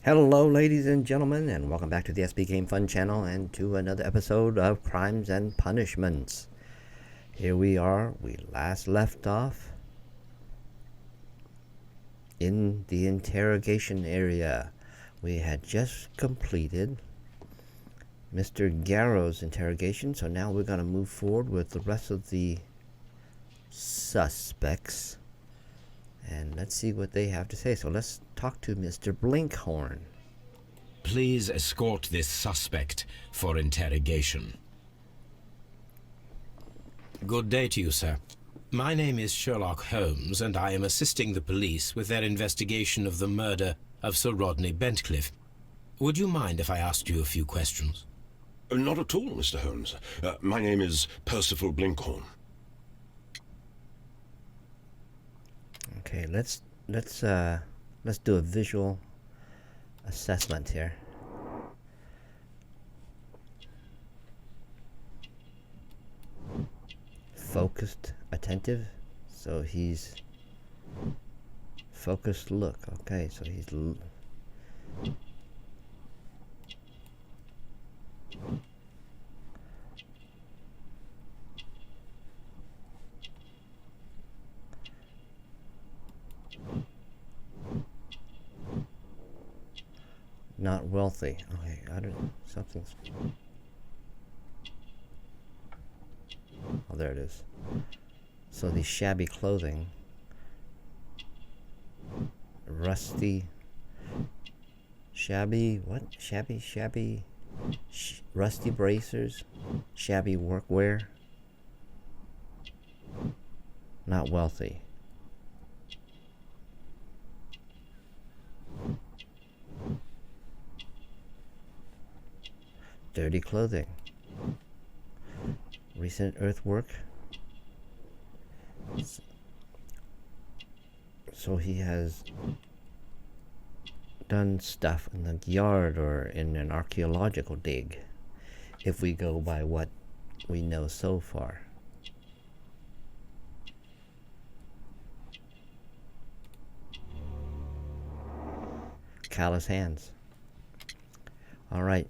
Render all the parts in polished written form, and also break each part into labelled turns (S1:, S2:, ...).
S1: Hello, ladies and gentlemen, and welcome back to the SBGamefun channel and to another episode of Crimes and Punishments. Here we are. We last left off in the interrogation area. We had just completed Mr. Garrow's interrogation, so now we're going to move forward with the rest of the suspects. And let's see what they have to say. So let's talk to Mr. Blinkhorn.
S2: Please escort this suspect for interrogation. Good day to you, sir. My name is Sherlock Holmes, and I am assisting the police with their investigation of the murder of Sir Rodney Bentcliffe. Would you mind if I asked you a few questions?
S3: Not at all, Mr. Holmes. My name is Percival Blinkhorn.
S1: Okay, let's do a visual assessment here. Focused, attentive. So he's focused look. Okay, so he's not wealthy. Okay, I don't. Something's. Oh, there it is. So the shabby clothing, rusty, shabby. What? Shabby. Rusty bracers, shabby workwear. Not wealthy. Dirty clothing. Recent earthwork. So he has done stuff in the yard or in an archaeological dig, if we go by what we know so far. Callous hands. All right.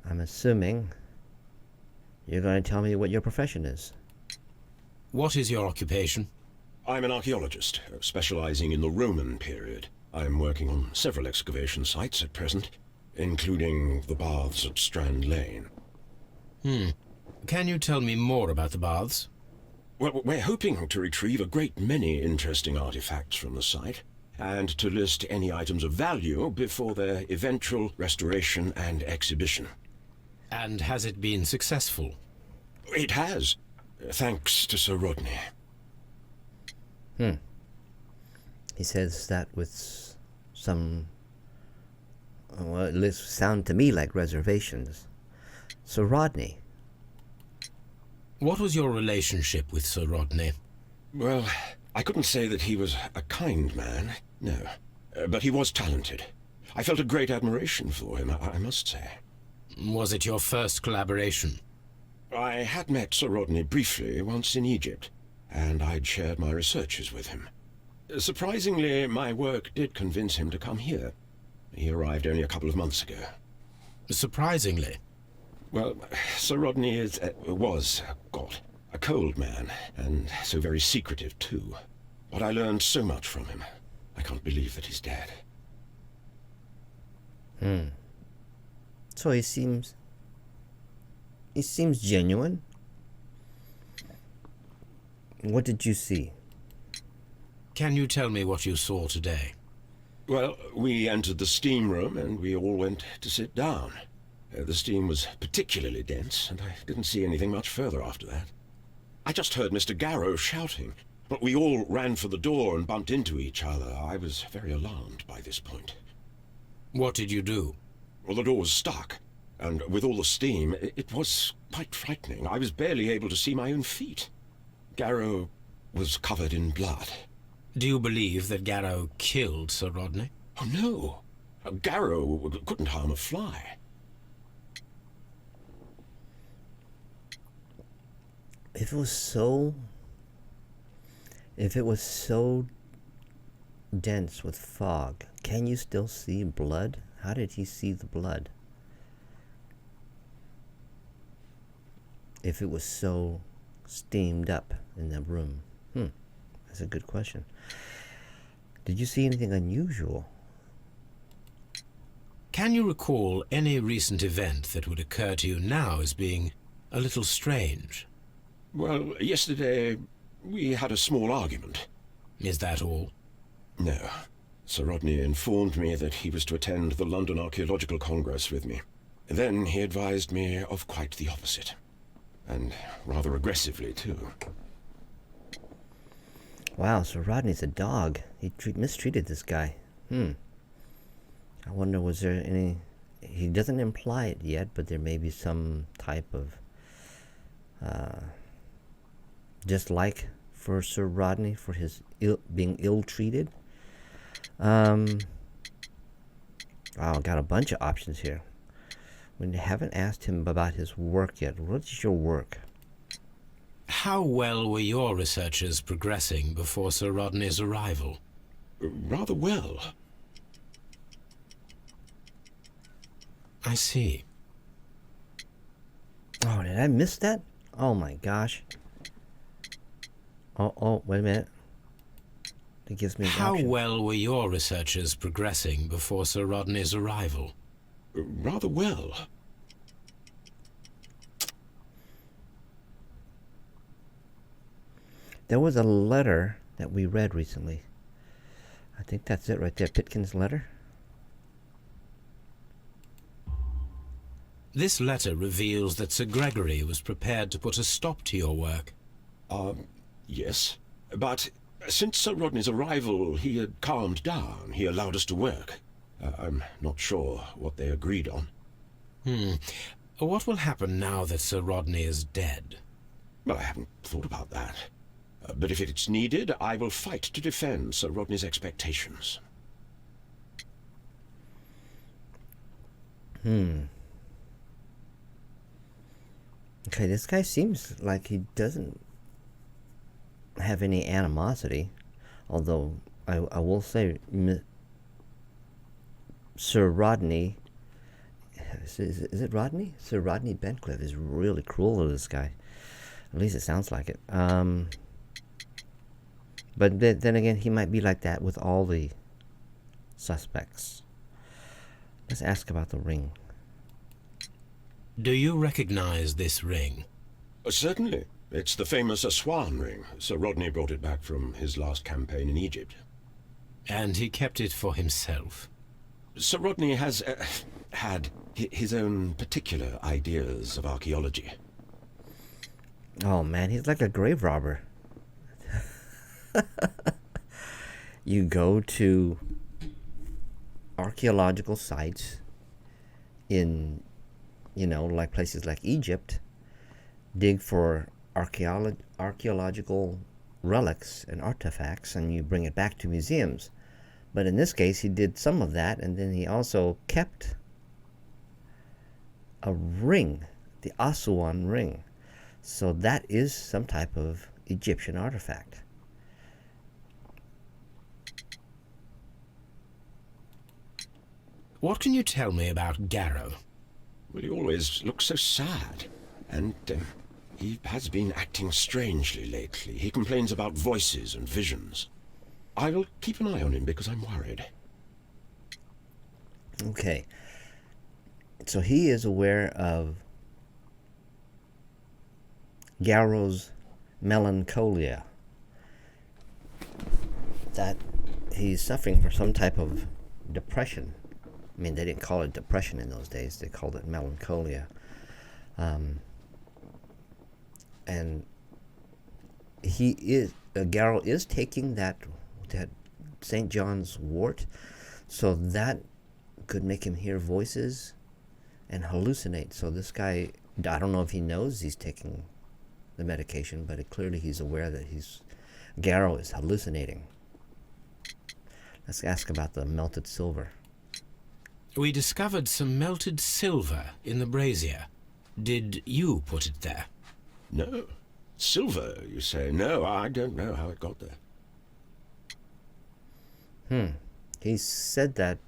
S1: I'm assuming you're going to tell me what your profession is.
S2: What is your occupation?
S3: I'm an archaeologist, specializing in the Roman period. I'm working on several excavation sites at present, including the baths at Strand Lane.
S2: Can you tell me more about the baths?
S3: Well, we're hoping to retrieve a great many interesting artifacts from the site, and to list any items of value before their eventual restoration and exhibition.
S2: And has it been successful?
S3: It has, thanks to Sir Rodney.
S1: He says that with some, well, it sound to me like reservations. Sir Rodney.
S2: What was your relationship with Sir Rodney?
S3: Well, I couldn't say that he was a kind man, no. But he was talented. I felt a great admiration for him, I must say.
S2: Was it your first collaboration?
S3: I had met Sir Rodney briefly once in Egypt, and I'd shared my researches with him. Surprisingly, my work did convince him to come here. He arrived only a couple of months ago.
S2: Surprisingly?
S3: Well, Sir Rodney was a cold man, and so very secretive too. But I learned so much from him. I can't believe that he's dead.
S1: So he seems genuine. What did you see?
S2: Can you tell me what you saw today?
S3: Well, we entered the steam room and we all went to sit down. The steam was particularly dense, and I didn't see anything much further after that. I just heard Mr. Garrow shouting, but we all ran for the door and bumped into each other. I was very alarmed by this point.
S2: What did you do?
S3: Well, the door was stuck, and with all the steam, it was quite frightening. I was barely able to see my own feet. Garrow was covered in blood.
S2: Do you believe that Garrow killed Sir Rodney?
S3: Oh, no. Garrow couldn't harm a fly.
S1: If it was so dense with fog. Can you still see blood? How did he see the blood? If it was so steamed up in the room. That's a good question. Did you see anything unusual?
S2: Can you recall any recent event that would occur to you now as being a little strange?
S3: Well, yesterday we had a small argument.
S2: Is that all?
S3: No. Sir Rodney informed me that he was to attend the London Archaeological Congress with me. Then he advised me of quite the opposite. And rather aggressively, too.
S1: Wow, Sir Rodney's a dog. He mistreated this guy. I wonder, was there any... He doesn't imply it yet, but there may be some type of dislike for Sir Rodney for his being ill-treated. Wow, got a bunch of options here. We haven't asked him about his work yet. What's your work?
S2: How well were your researches progressing before Sir Rodney's arrival?
S3: Rather well.
S2: I see.
S1: Oh, did I miss that? Oh my gosh. Oh, wait a minute. It gives me an
S2: How
S1: option.
S2: well were your researches progressing before Sir Rodney's arrival?
S3: Rather well.
S1: There was a letter that we read recently. I think that's it right there. Pitkin's letter.
S2: This letter reveals that Sir Gregory was prepared to put a stop to your work.
S3: Yes. But since Sir Rodney's arrival, he had calmed down. He allowed us to work. I'm not sure what they agreed on.
S2: What will happen now that Sir Rodney is dead?
S3: Well, I haven't thought about that. But if it's needed, I will fight to defend Sir Rodney's expectations.
S1: Okay, this guy seems like he doesn't have any animosity. Although, I will say, Sir Rodney... Is it Rodney? Sir Rodney Bentcliffe is really cruel to this guy. At least it sounds like it. But then again, he might be like that with all the suspects. Let's ask about the ring.
S2: Do you recognize this ring?
S3: Certainly. It's the famous Aswan ring. Sir Rodney brought it back from his last campaign in Egypt.
S2: And he kept it for himself?
S3: Sir Rodney has had his own particular ideas of archaeology.
S1: Oh man, he's like a grave robber. You go to archaeological sites in, like places like Egypt, dig for archaeological relics and artifacts, and you bring it back to museums. But in this case, he did some of that, and then he also kept a ring, the Aswan ring. So that is some type of Egyptian artifact.
S2: What can you tell me about Garrow?
S3: Well, he always looks so sad. And he has been acting strangely lately. He complains about voices and visions. I will keep an eye on him because I'm worried.
S1: Okay. So he is aware of Garrow's melancholia. That he's suffering from some type of depression. I mean, they didn't call it depression in those days. They called it melancholia. And Garrow is taking that St. John's wort, so that could make him hear voices and hallucinate. So this guy, I don't know if he knows he's taking the medication, but clearly he's aware that Garrow is hallucinating. Let's ask about the melted silver.
S2: We discovered some melted silver in the brazier. Did you put it there?
S3: No. Silver, you say? No, I don't know how it got there.
S1: He said that.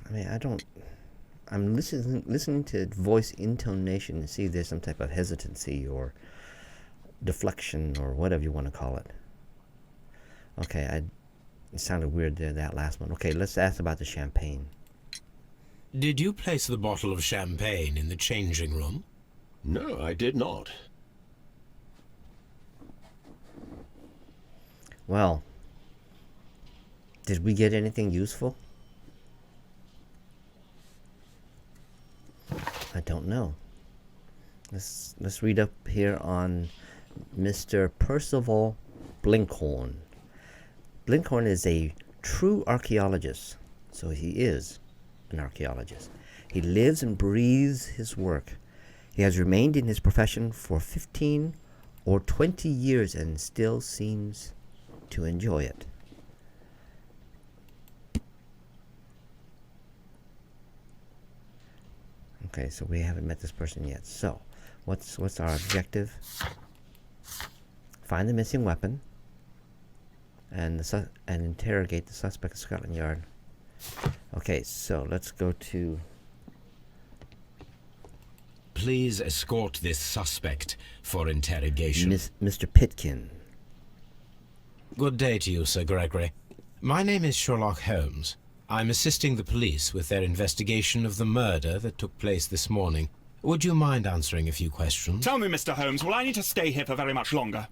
S1: I mean, I don't. I'm listening to voice intonation to see if there's some type of hesitancy or deflection or whatever you want to call it. Okay, it sounded weird there, that last one. Okay, let's ask about the champagne.
S2: Did you place the bottle of champagne in the changing room?
S3: No, I did not.
S1: Well, did we get anything useful? I don't know. Let's read up here on Mr. Percival Blinkhorn. Blinkhorn is a true archaeologist, so he is an archaeologist. He lives and breathes his work. He has remained in his profession for 15 or 20 years and still seems to enjoy it. Okay, so we haven't met this person yet. So, what's our objective? Find the missing weapon and interrogate the suspect at Scotland Yard. Okay, so let's go to...
S2: Please escort this suspect for interrogation.
S1: Mr. Pitkin.
S2: Good day to you, Sir Gregory. My name is Sherlock Holmes. I'm assisting the police with their investigation of the murder that took place this morning. Would you mind answering a few questions?
S4: Tell me, Mr. Holmes, will I need to stay here for very much longer?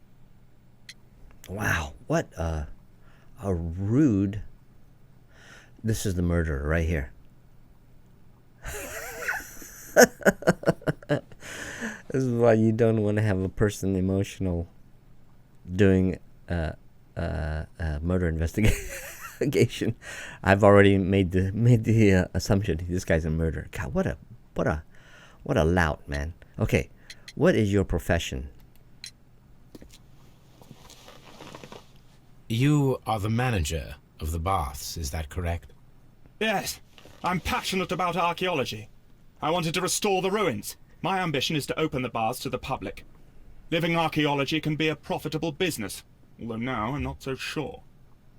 S1: Wow, what a rude... This is the murderer right here. This is why you don't want to have a person emotional doing murder investigation. I've already made the assumption this guy's a murderer. God, what a lout, man. Okay, what is your profession?
S2: You are the manager of the baths, is that correct?
S4: Yes, I'm passionate about archaeology. I wanted to restore the ruins. My ambition is to open the baths to the public. Living archaeology can be a profitable business, although now I'm not so sure.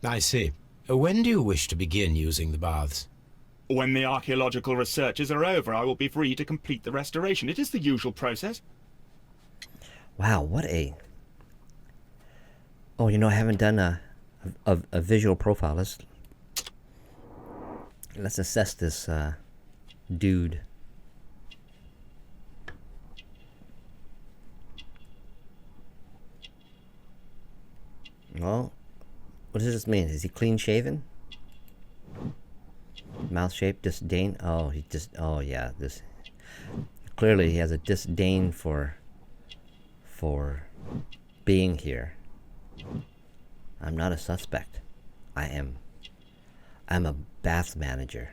S2: I see. When do you wish to begin using the baths?
S4: When the archaeological researches are over, I will be free to complete the restoration. It is the usual process.
S1: Wow, what a... Oh, I haven't done a visual profile. Let's assess this dude. Well, what does this mean? Is he clean shaven? Mouth shape, disdain. Oh, yeah, this. Clearly he has a disdain for being here. I'm not a suspect. I'm a bath manager.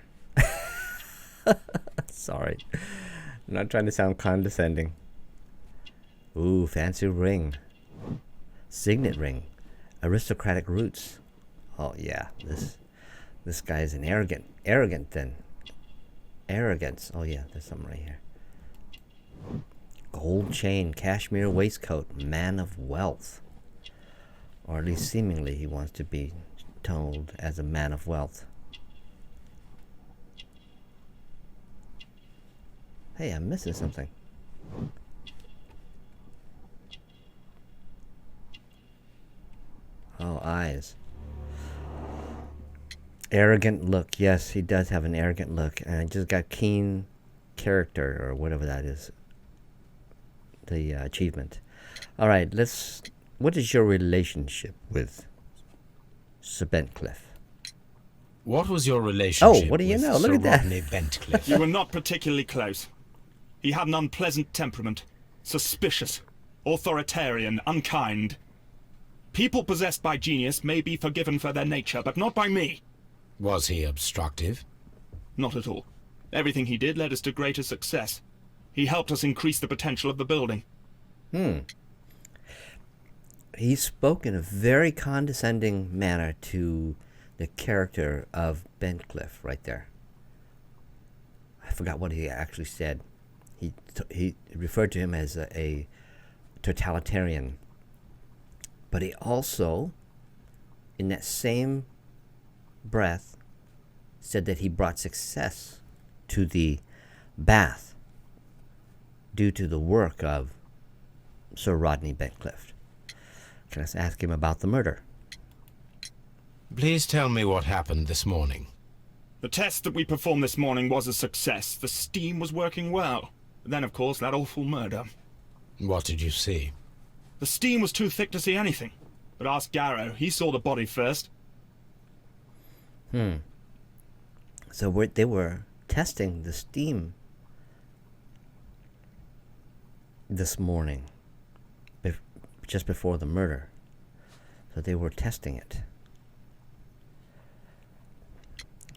S1: Sorry. I'm not trying to sound condescending. Ooh, fancy ring. Signet ring. Aristocratic roots. Oh yeah, this guy is an arrogant then. Arrogance. Oh yeah, there's something right here. Gold chain, cashmere waistcoat, man of wealth. Or at least seemingly he wants to be told as a man of wealth. Hey, I'm missing something. Oh, eyes. Arrogant look. Yes, he does have an arrogant look. And just got keen character, or whatever that is. The achievement. Alright, what is your relationship with Sir Bentcliffe?
S2: What was your relationship
S1: what do you
S2: with
S1: know? Look
S2: Sir
S1: at that.
S2: Rodney Bentcliffe?
S4: You were not particularly close. He had an unpleasant temperament, suspicious, authoritarian, unkind. People possessed by genius may be forgiven for their nature, but not by me.
S2: Was he obstructive?
S4: Not at all. Everything he did led us to greater success. He helped us increase the potential of the building.
S1: He spoke in a very condescending manner to the character of Bentcliffe right there. I forgot what he actually said. He referred to him as a totalitarian. But he also in that same breath, said that he brought success to the bath due to the work of Sir Rodney Bentcliffe. Can I ask him about the murder?
S2: Please tell me what happened this morning.
S4: The test that we performed this morning was a success. The steam was working well. Then, of course, that awful murder.
S2: What did you see?
S4: The steam was too thick to see anything. But ask Garrow. He saw the body first.
S1: So they were testing the steam this morning, just before the murder. So they were testing it.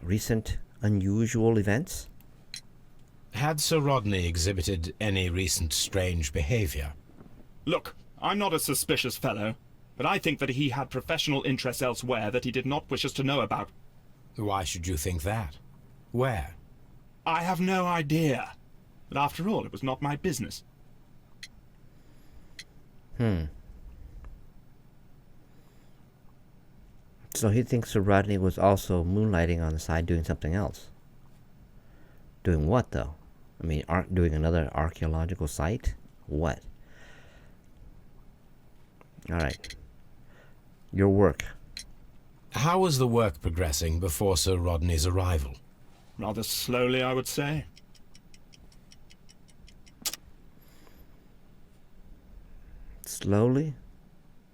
S1: Recent unusual events?
S2: Had Sir Rodney exhibited any recent strange behavior?
S4: Look, I'm not a suspicious fellow, but I think that he had professional interests elsewhere that he did not wish us to know about.
S2: Why should you think that? Where?
S4: I have no idea. But after all, it was not my business.
S1: So he thinks Sir Rodney was also moonlighting on the side doing something else. Doing what, though? I mean, doing another archaeological site? What? Alright. Your work.
S2: How was the work progressing before Sir Rodney's arrival?
S4: Rather slowly, I would say.
S1: Slowly?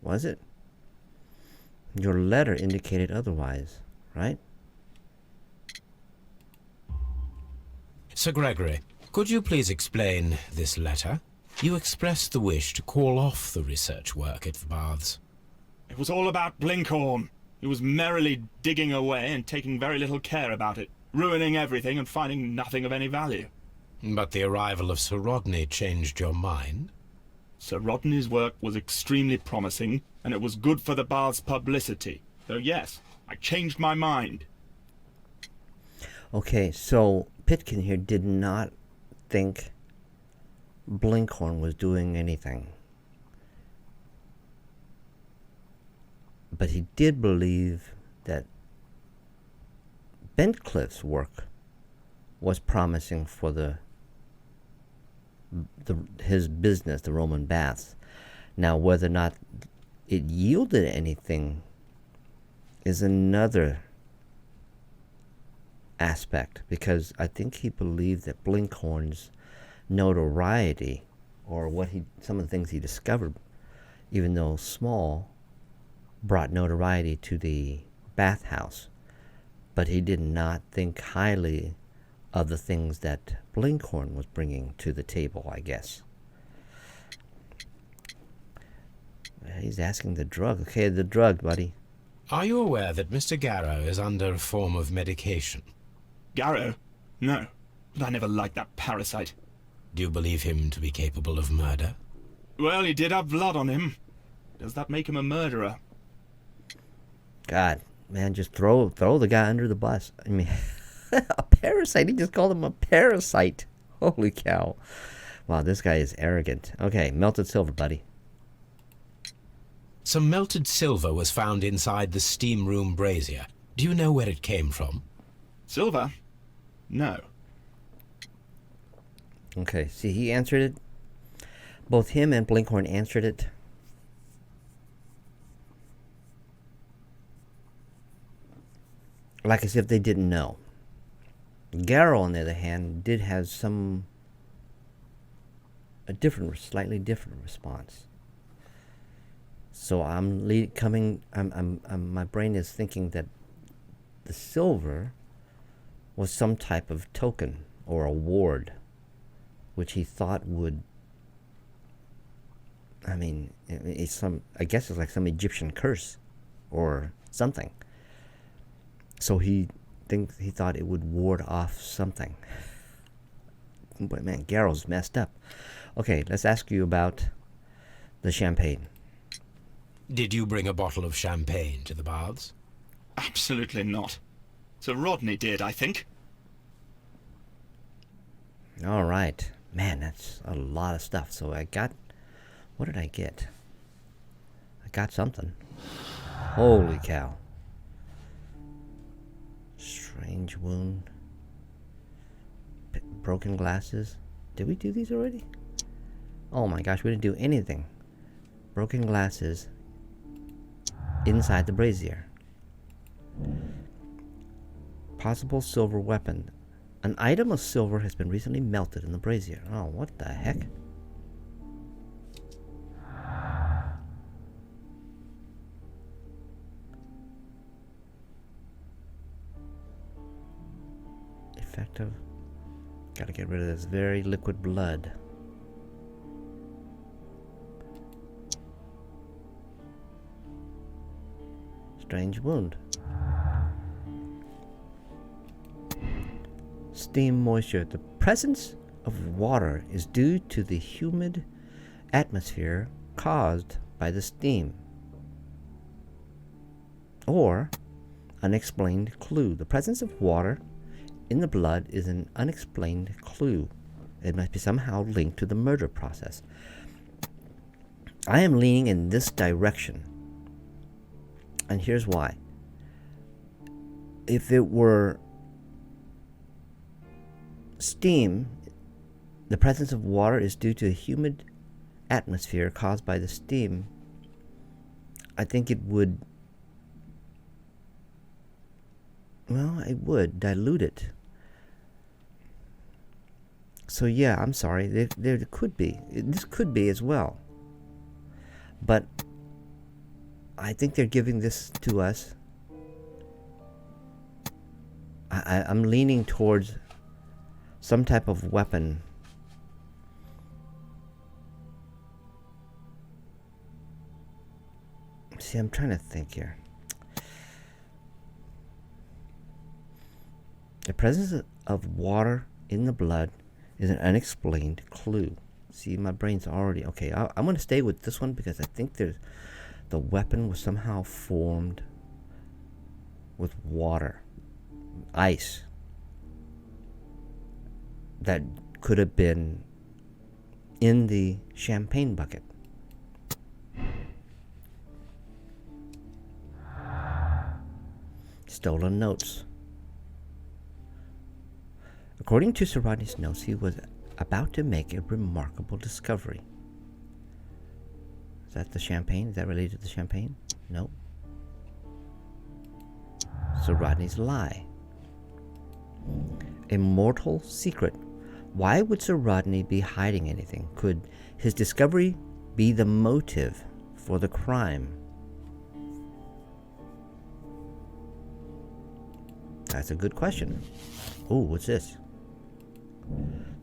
S1: Was it? Your letter indicated otherwise, right?
S2: Sir Gregory, could you please explain this letter? You expressed the wish to call off the research work at the baths.
S4: It was all about Blinkhorn. He was merrily digging away and taking very little care about it, ruining everything and finding nothing of any value.
S2: But the arrival of Sir Rodney changed your mind?
S4: Sir Rodney's work was extremely promising, and it was good for the bath's publicity. So yes, I changed my mind.
S1: Okay, so Pitkin here did not think Blinkhorn was doing anything. But he did believe that Bentcliffe's work was promising for his business, the Roman baths. Now, whether or not it yielded anything is another aspect, because I think he believed that Blinkhorn's notoriety, or some of the things he discovered, even though small, brought notoriety to the bathhouse. But he did not think highly of the things that Blinkhorn was bringing to the table, I guess. He's asking the drug. Okay, the drug, buddy.
S2: Are you aware that Mr. Garrow is under a form of medication?
S4: Garrow? No, but I never liked that parasite.
S2: Do you believe him to be capable of murder?
S4: Well, he did have blood on him. Does that make him a murderer?
S1: God, man, just throw the guy under the bus. I mean, a parasite. He just called him a parasite. Holy cow. Wow, this guy is arrogant. Okay, melted silver, buddy.
S2: Some melted silver was found inside the steam room brazier. Do you know where it came from?
S4: Silver? No.
S1: Okay, see, he answered it. Both him and Blinkhorn answered it. Like as if they didn't know. Garrow, on the other hand, did have slightly different response. So my brain is thinking that the silver was some type of token or award, which he thought would, I guess it's like some Egyptian curse or something. So he thought it would ward off something. But man, Garrow's messed up. Okay, let's ask you about the champagne.
S2: Did you bring a bottle of champagne to the baths?
S4: Absolutely not. Sir Rodney did, I think.
S1: All right. Man, that's a lot of stuff. So what did I get? I got something. Holy cow. Strange wound. Broken glasses. Did we do these already? Oh my gosh, we didn't do anything. Broken glasses inside the brazier. Possible silver weapon. An item of silver has been recently melted in the brazier. Oh, what the heck? Effective. Gotta get rid of this very liquid blood. Strange wound. Steam moisture. The presence of water is due to the humid atmosphere caused by the steam. Or unexplained clue. The presence of water in the blood is an unexplained clue. It must be somehow linked to the murder process. I am leaning in this direction. And here's why. If it were steam, the presence of water is due to a humid atmosphere caused by the steam, I think it would, well, it would dilute it. So yeah, I'm sorry, there could be, this could be as well. But I think they're giving this to us. I'm leaning towards some type of weapon. See, I'm trying to think here. The presence of water in the blood is an unexplained clue. See, my brain's already... Okay, I'm going to stay with this one because I think there's... The weapon was somehow formed with water. Ice. That could have been in the champagne bucket. Stolen notes. According to Sir Rodney's notes, he was about to make a remarkable discovery. Is that the champagne? Is that related to the champagne? No. Sir Rodney's lie. A mortal secret. Why would Sir Rodney be hiding anything? Could his discovery be the motive for the crime? That's a good question. Oh, what's this?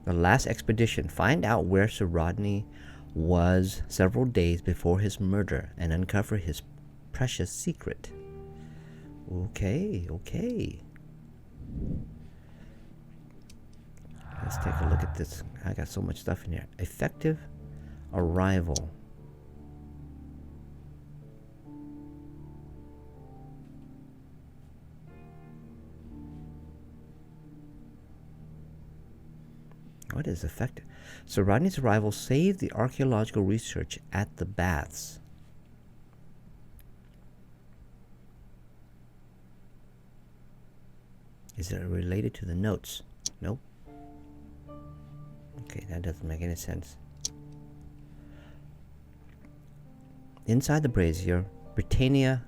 S1: The last expedition. Find out where Sir Rodney was several days before his murder and uncover his precious secret. Okay, okay. Let's take a look at this. I got so much stuff in here. Effective arrival. What is effective? Sir Rodney's arrival saved the archaeological research at the baths. Is it related to the notes? Nope. Okay, that doesn't make any sense. Inside the brazier, Britannia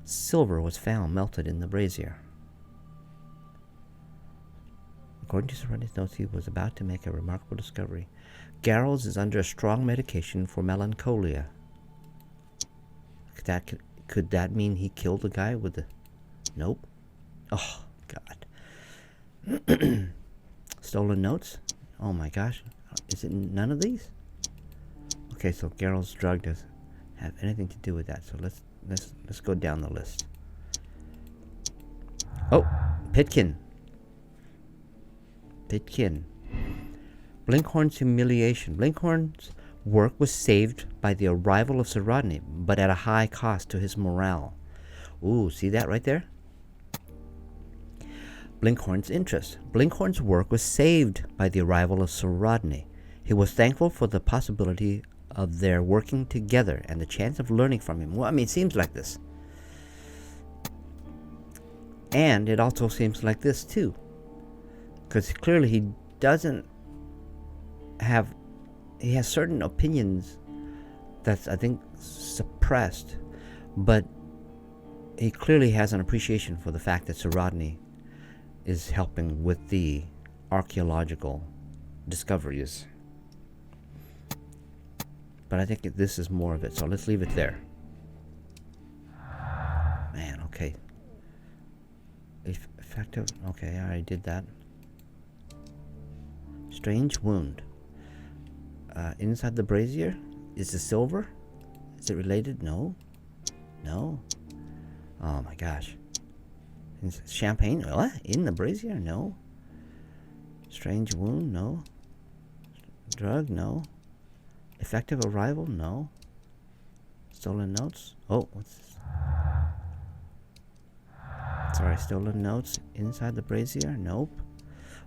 S1: silver was found melted in the brazier. According to Sir Rodney's notes, he was about to make a remarkable discovery. Garrels is under a strong medication for melancholia. Could that mean he killed the guy with the... Nope. Oh, God. Stolen notes? Oh my gosh. Is it none of these? Okay, so Garrel's drug doesn't have anything to do with that. So let's go down the list. Oh, Pitkin. Blinkhorn's humiliation. Blinkhorn's work was saved by the arrival of Sir Rodney, but at a high cost to his morale. Ooh, see that right there? Blinkhorn's interest. Blinkhorn's work was saved by the arrival of Sir Rodney. He was thankful for the possibility of their working together and the chance of learning from him. Well, I mean, it seems like this. And it also seems like this too, because clearly he doesn't have, he has certain opinions that's, I think, suppressed, but he clearly has an appreciation for the fact that Sir Rodney is helping with the archaeological discoveries. But I think this is more of it, so let's leave it there. Man, okay. Effective, okay, I already did that. Strange wound. Inside the brazier? Is the silver? Is it related? No. No. Oh my gosh. Champagne? What? In the brazier? No. Strange wound? No. Drug? No. Effective arrival? No. Stolen notes? Oh, what's this? Sorry, stolen notes inside the brazier? Nope.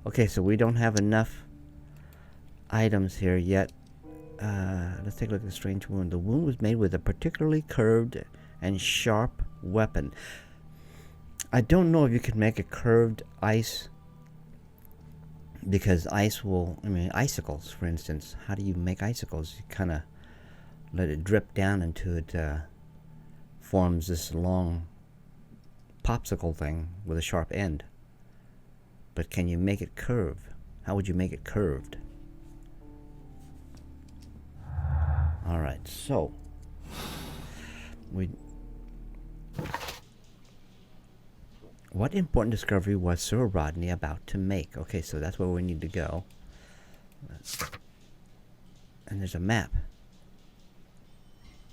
S1: Okay, so we don't have enough items here yet. Let's take a look at the strange wound. The wound was made with a particularly curved and sharp weapon. I don't know if you can make a curved ice, because ice will, I mean, icicles, for instance. How do you make icicles? You kind of let it drip down until it forms this long popsicle thing with a sharp end. But can you make it curve? How would you make it curved? Alright, so what important discovery was Sir Rodney about to make? Okay, so that's where we need to go. And there's a map.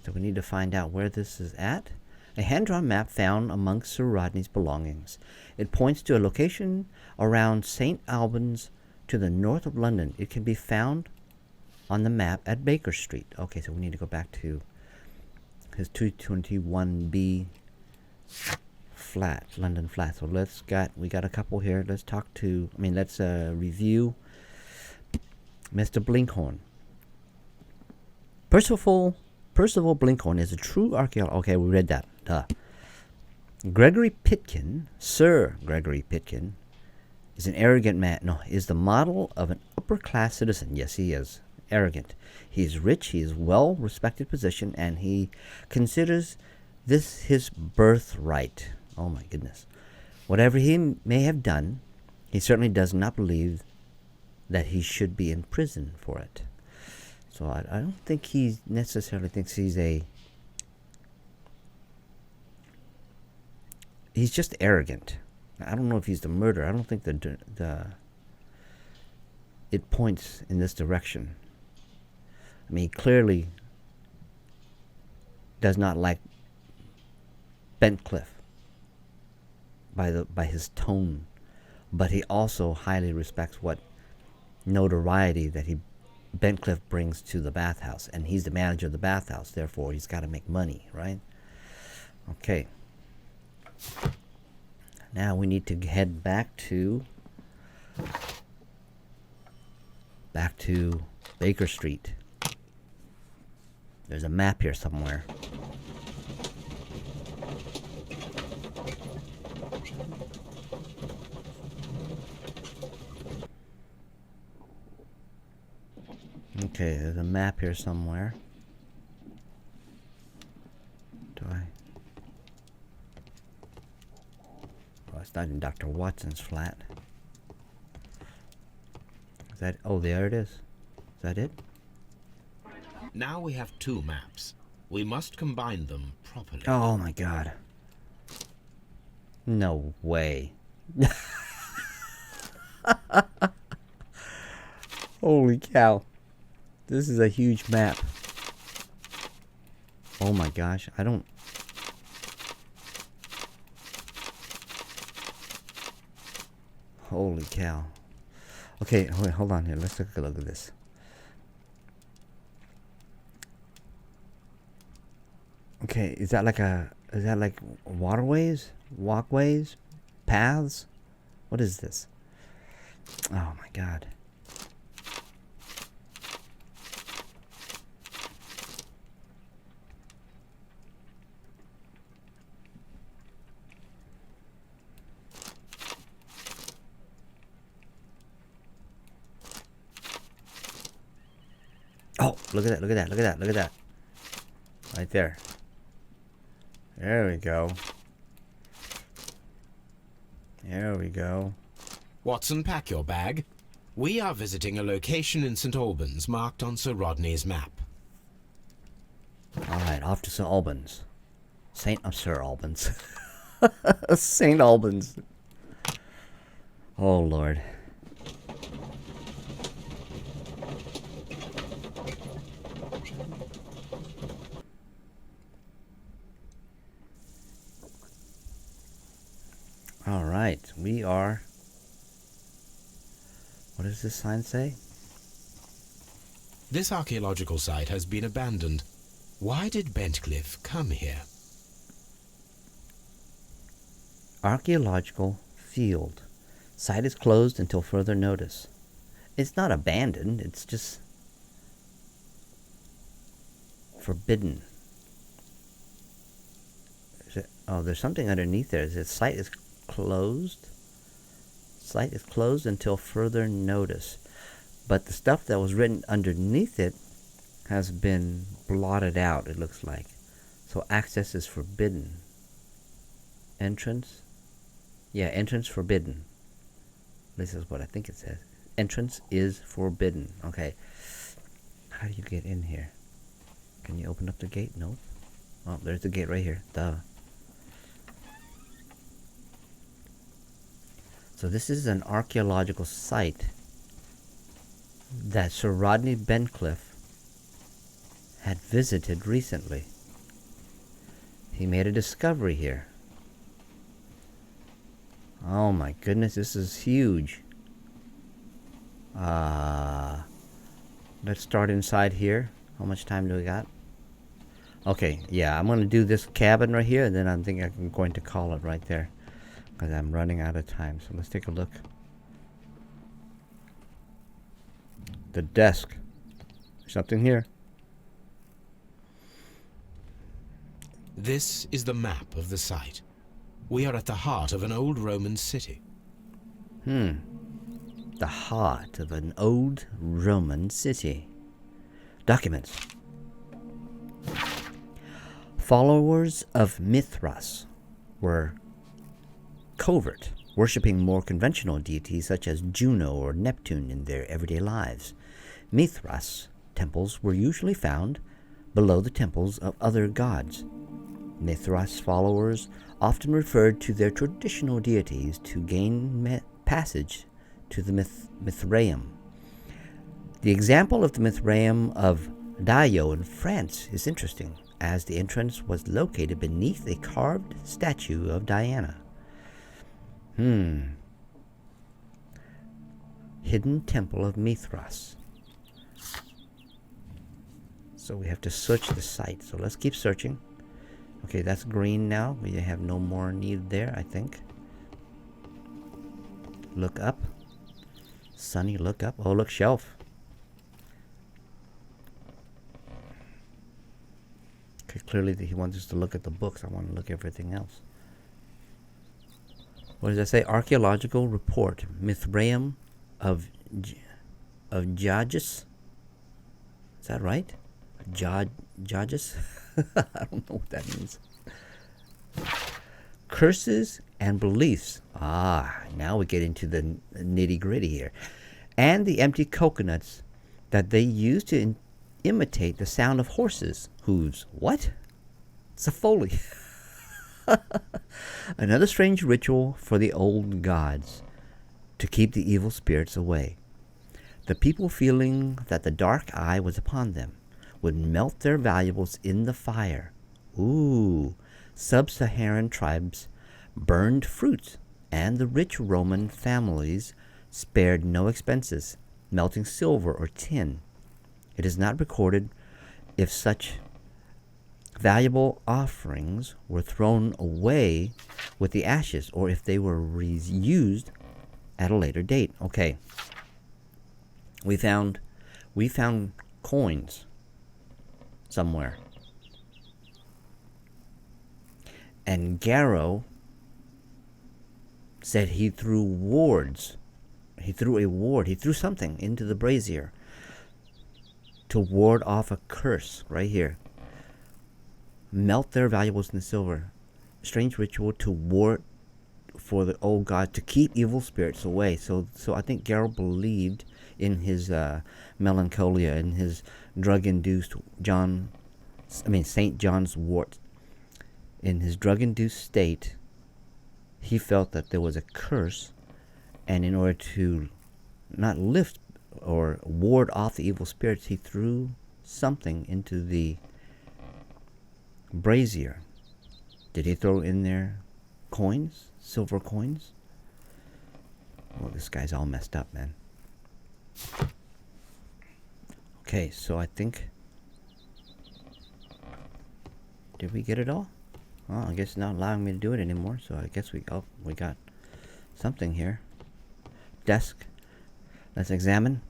S1: So we need to find out where this is at. A hand-drawn map found amongst Sir Rodney's belongings. It points to a location around St. Albans to the north of London. It can be found on the map at Baker Street. Okay, so we need to go back to his 221B flat, London flat. So we got a couple here. Let's talk to, let's review Mr. Blinkhorn. Percival Blinkhorn is a true archaeologist. Okay, we read that. Duh. Gregory Pitkin, Sir Gregory Pitkin, is an arrogant man. No, is the model of an upper-class citizen. Yes, he is. Arrogant. He is rich, he is well-respected position, and he considers this his birthright. Oh my goodness. Whatever he may have done, he certainly does not believe that he should be in prison for it. So I don't think he necessarily thinks he's he's just arrogant. I don't know if he's the murderer. I don't think it points in this direction. He clearly does not like Bentcliffe by his tone, but he also highly respects what notoriety that Bentcliffe brings to the bathhouse, and he's the manager of the bathhouse. Therefore, he's got to make money, right? Okay. Now we need to head back to Baker Street. There's a map here somewhere. Okay, there's a map here somewhere. Oh, it's not in Dr. Watson's flat. Is that? Oh, there it is. Is that it?
S2: Now we have two maps. We must combine them properly.
S1: Oh my god. No way. Holy cow. This is a huge map. Oh my gosh, I don't... Holy cow. Okay, wait, hold on here. Let's take a look at this. Okay, is that like waterways? Walkways? Paths? What is this? Oh my god. Oh, look at that, look at that, look at that, look at that. Right there. There we go. There we go.
S2: Watson, pack your bag. We are visiting a location in St. Albans marked on Sir Rodney's map.
S1: Alright, off to St. Albans. Sir Albans. St. Albans. Oh, Lord. Alright, we are... What does this sign say?
S2: This archaeological site has been abandoned. Why did Bentcliffe come here?
S1: Archaeological field. Site is closed until further notice. It's not abandoned, it's just forbidden. Oh, there's something underneath there. It says site is closed. Site is closed until further notice. But the stuff that was written underneath it has been blotted out, it looks like. So access is forbidden. Entrance? Yeah, entrance forbidden. This is what I think it says. Entrance is forbidden. Okay. How do you get in here? Can you open up the gate? No. Oh, there's the gate right here. Duh. So this is an archaeological site that Sir Rodney Bentcliffe had visited recently. He made a discovery here. Oh my goodness, this is huge. Let's start inside here. How much time do we got? Okay, yeah, I'm going to do this cabin right here, and then I think I'm going to call it right there, because I'm running out of time. So let's take a look. The desk. There's something here.
S2: This is the map of the site. We are at the heart of an old Roman city.
S1: The heart of an old Roman city. Documents. Followers of Mithras were covert, worshipping more conventional deities such as Juno or Neptune in their everyday lives. Mithras temples were usually found below the temples of other gods. Mithras followers often referred to their traditional deities to gain passage to the Mithraeum. The example of the Mithraeum of Dayo in France is interesting, as the entrance was located beneath a carved statue of Diana. Hidden Temple of Mithras. So we have to search the site. So let's keep searching. Okay, that's green now. We have no more need there, I think. Look up. Sunny, look up. Oh, look, shelf. Okay, clearly he wants us to look at the books. I want to look at everything else. What does that say? Archaeological report. Mithraeum of Jagus. Is that right? Jagus? I don't know what that means. Curses and beliefs. Now we get into the nitty gritty here. And the empty coconuts that they use to imitate the sound of horses' hooves. What? It's a foley. Another strange ritual for the old gods to keep the evil spirits away. The people, feeling that the dark eye was upon them, would melt their valuables in the fire. Sub-Saharan tribes burned fruits, and the rich Roman families spared no expenses, melting silver or tin. It is not recorded if such valuable offerings were thrown away with the ashes, or if they were reused at a later date. Okay. We found coins somewhere. And Garrow said he threw wards. He threw a ward. He threw something into the brazier. to ward off a curse. Right here. Melt their valuables in the silver. Strange ritual to ward for the old god to keep evil spirits away. So I think Geralt believed in his melancholia and his drug-induced St. John's wort. In his drug-induced state, he felt that there was a curse, and in order to not lift or ward off the evil spirits, he threw something into the brazier. Did he throw in there coins? Silver coins? Well, this guy's all messed up, man. Okay, so I think... Did we get it all? Well, I guess it's not allowing me to do it anymore, so I guess we got something here. Desk. Let's examine.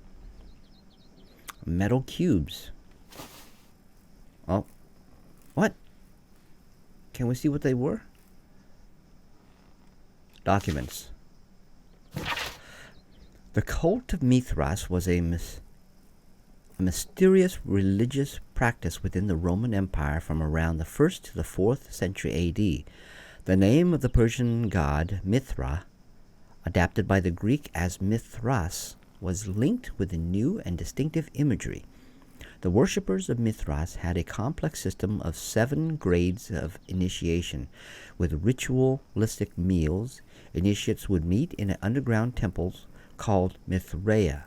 S1: Metal cubes. Oh. What? Can we see what they were? Documents. The cult of Mithras was a mysterious religious practice within the Roman Empire from around the 1st to the 4th century AD. The name of the Persian god Mithra, adapted by the Greek as Mithras, was linked with a new and distinctive imagery. The worshippers of Mithras had a complex system of 7 grades of initiation. With ritualistic meals, initiates would meet in underground temples called Mithraea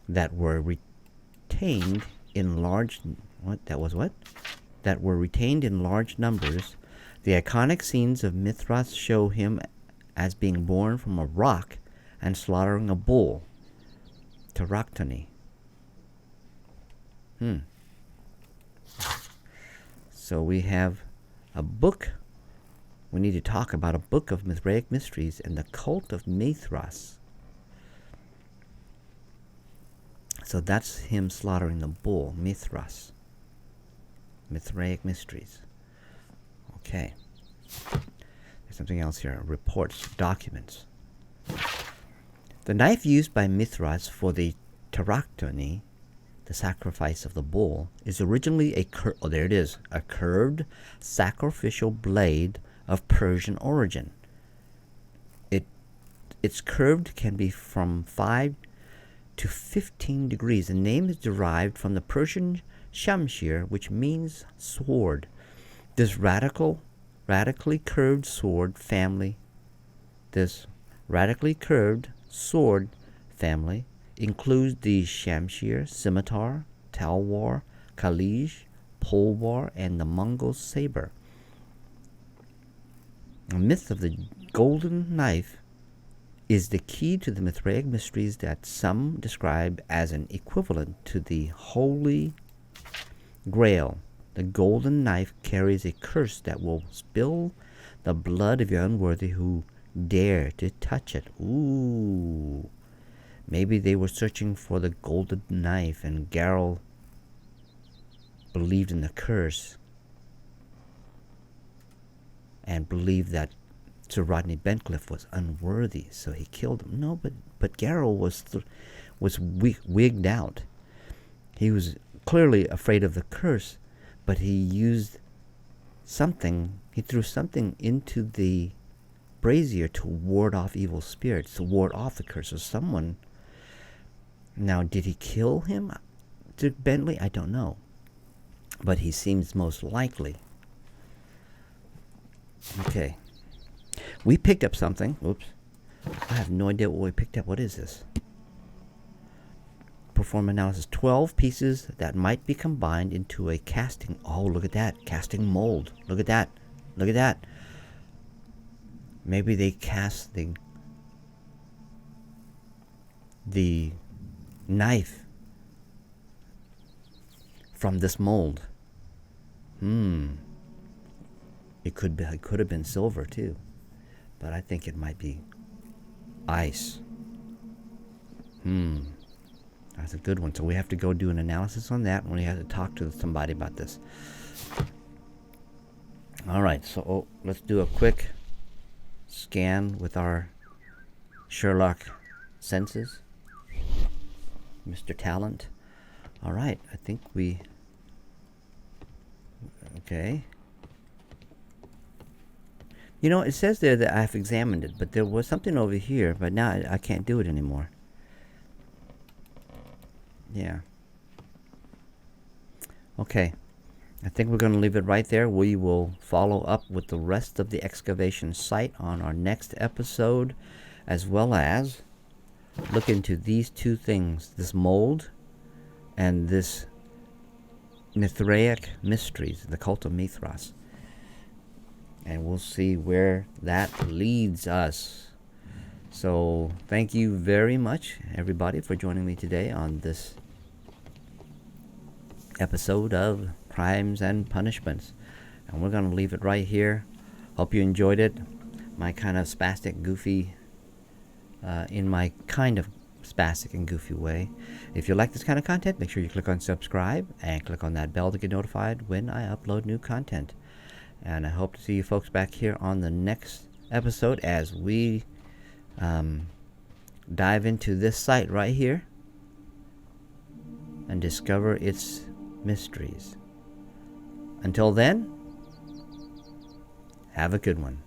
S1: that were retained in large numbers. The iconic scenes of Mithras show him as being born from a rock and slaughtering a bull. Teractony. So we have a book. We need to talk about a book of Mithraic mysteries and the cult of Mithras. So that's him slaughtering the bull, Mithras. Mithraic mysteries. Okay. There's something else here. Reports, documents. The knife used by Mithras for the teractony, the sacrifice of the bull, is originally a curved sacrificial blade of Persian origin. Its curved can be from 5 to 15 degrees. The name is derived from the Persian shamshir, which means sword. This radically curved sword family includes the shamshir, scimitar, talwar, khalij, polwar, and the Mongol saber. The myth of the golden knife is the key to the Mithraic mysteries that some describe as an equivalent to the Holy Grail. The golden knife carries a curse that will spill the blood of the unworthy who dare to touch it. Ooh. Maybe they were searching for the golden knife and Geralt believed in the curse and believed that Sir Rodney Bentcliffe was unworthy, so he killed him. No, but Geralt was wigged out. He was clearly afraid of the curse, but he used something. He threw something into the brazier to ward off evil spirits, to ward off the curse of someone. Now, did he kill him, Dick Bentley? I don't know, but he seems most likely. Okay. We picked up something. Oops. I have no idea what we picked up. What is this? Perform analysis. 12 pieces that might be combined into a casting. Oh, look at that. Casting mold. Look at that. Look at that. Maybe they cast the knife from this mold. It could have been silver too, but I think it might be ice. That's a good one. So we have to go do an analysis on that, and we have to talk to somebody about this. All right, so let's do a quick scan with our Sherlock senses. Mr. Talent. Alright, I think we... Okay. You know, it says there that I've examined it, but there was something over here, but now I can't do it anymore. Yeah. Okay. I think we're going to leave it right there. We will follow up with the rest of the excavation site on our next episode, as well as look into these two things, this mold and this Mithraic mysteries, the cult of Mithras. And we'll see where that leads us. So thank you very much, everybody, for joining me today on this episode of Crimes and Punishments. And we're going to leave it right here. Hope you enjoyed it. My kind of spastic, goofy, in my kind of spastic and goofy way. If you like this kind of content, make sure you click on subscribe and click on that bell to get notified when I upload new content. And I hope to see you folks back here on the next episode as we dive into this site right here and discover its mysteries. Until then, have a good one.